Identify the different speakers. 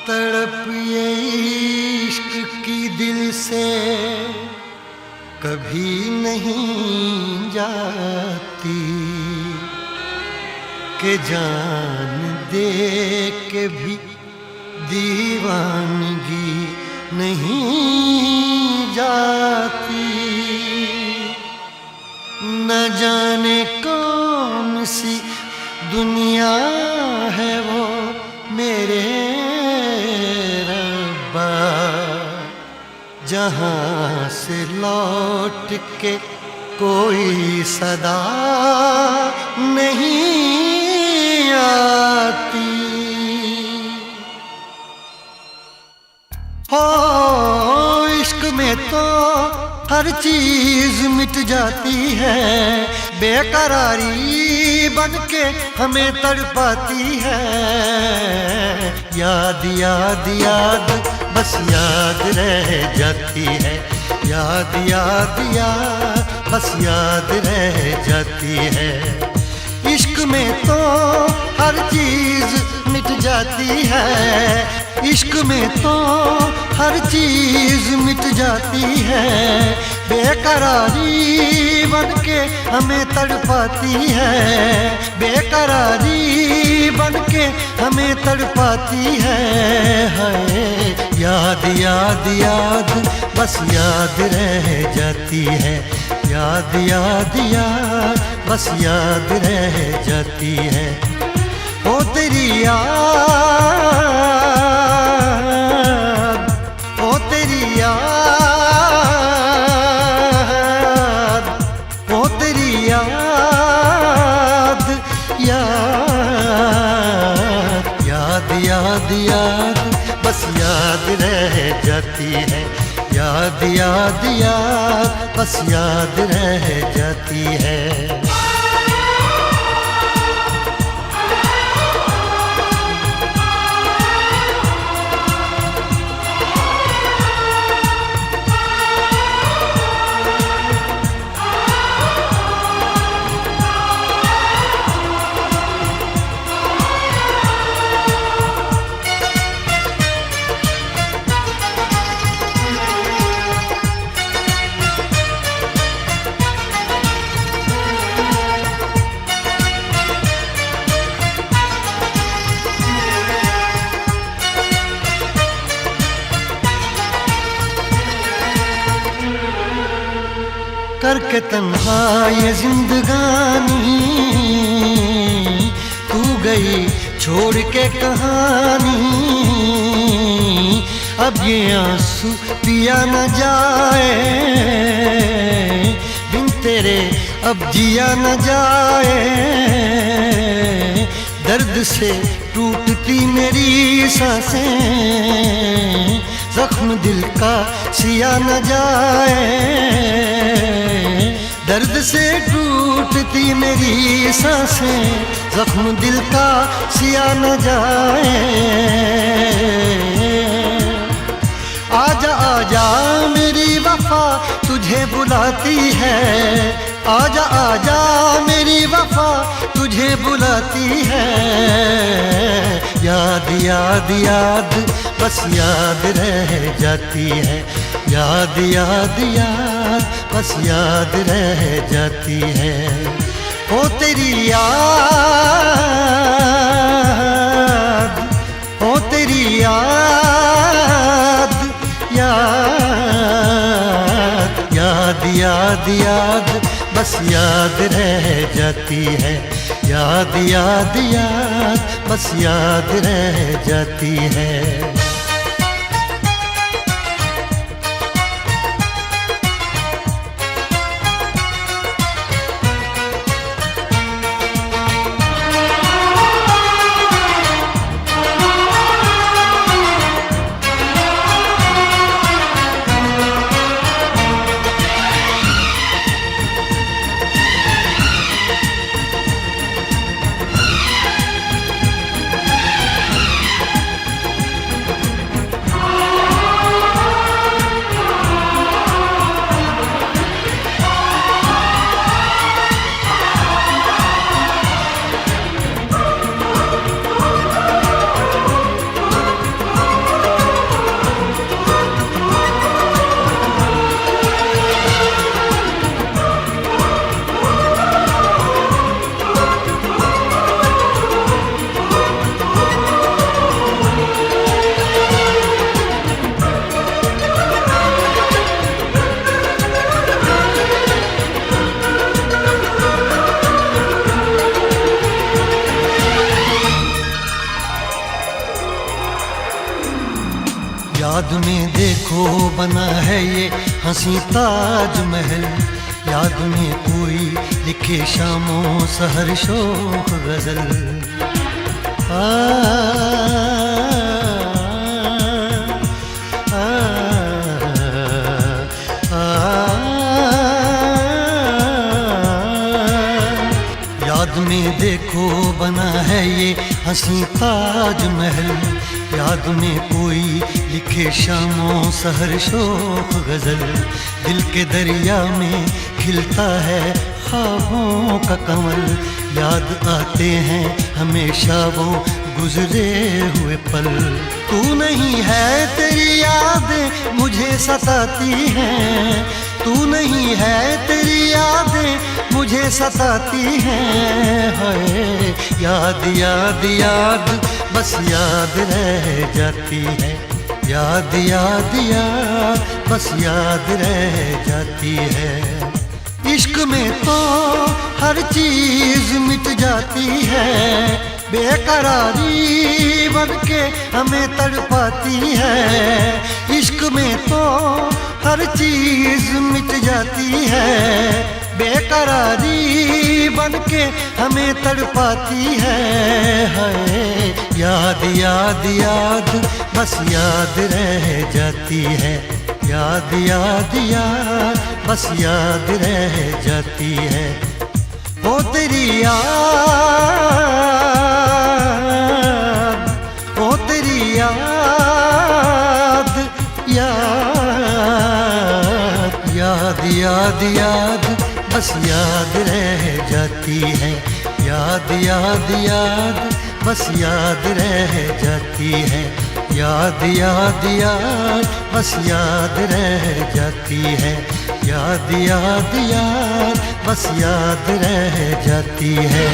Speaker 1: तड़प ये इश्क की दिल से कभी नहीं जाती कि जान दे के भी दीवानगी नहीं जाती। न जाने कौन सी दुनिया है वो मेरे रब्बा, जहाँ से लौट के कोई सदा नहीं आती। हो इश्क में तो हर चीज मिट जाती है, बेकरारी बन के हमें तड़पाती है। याद याद याद बस याद रह जाती है, याद याद याद बस याद रह जाती है। इश्क में तो हर चीज मिट जाती है, इश्क में तो हर चीज मिट जाती है। बेकरारी बन के हमें तड़पाती है, बेकरारी बन के हमें तड़पाती है। याद याद याद बस याद रह जाती है, याद याद याद बस याद रह जाती है। ओ तेरी याद, ओ तेरी याद, ओ तेरी याद, याद याद याद याद बस याद रह जाती है, याद याद याद बस याद रह जाती है। करके तन्हा ये जिंदगानी तू गई छोड़ के कहानी। अब ये आंसू पिया न जाए बिन तेरे, अब जिया न जाए। दर्द से टूटती मेरी सांसें, जख्म दिल का सिया न जाए। दर्द से टूटती मेरी सांसें, जख्म दिल का सिया न जाए। आजा आजा मेरी वफा तुझे बुलाती है, आजा आजा मेरी वफा तुझे बुलाती है। याद याद याद बस याद रह जाती है, याद याद याद बस याद रह जाती है। ओ तेरी याद, ओ तेरी याद, याद याद याद याद बस याद रह जाती है, याद याद याद बस याद रह जाती है। याद में देखो बना है ये हंसी ताजमहल, याद में कोई लिखे शामों सहर शोख गजल। आ, आ, आ, याद में देखो बना है ये हंसी ताजमहल, याद में कोई लिखे शामों सहर शोख गजल। दिल के दरिया में खिलता है ख्वाबों का कमल, याद आते हैं हमेशा वो गुजरे हुए पल। तू नहीं है तेरी यादें मुझे सताती हैं, तू नहीं है तेरी यादें मुझे सताती हैं। हाय याद याद याद बस याद रह जाती है, याद याद याद बस याद रह जाती है। इश्क में तो हर चीज मिट जाती है, बेकरारी बन के हमें तड़पाती है। इश्क में तो हर चीज मिट जाती है, बेकरारी बन के हमें तड़पाती है। हाय याद याद याद बस याद रह जाती है, याद याद याद बस याद रह जाती है। ओ तेरी याद, ओ तेरी याद, याद याद याद याद बस याद रह जाती है, याद याद याद बस याद रह जाती है। याद याद याद बस याद रह जाती है, याद याद याद बस याद रह जाती है।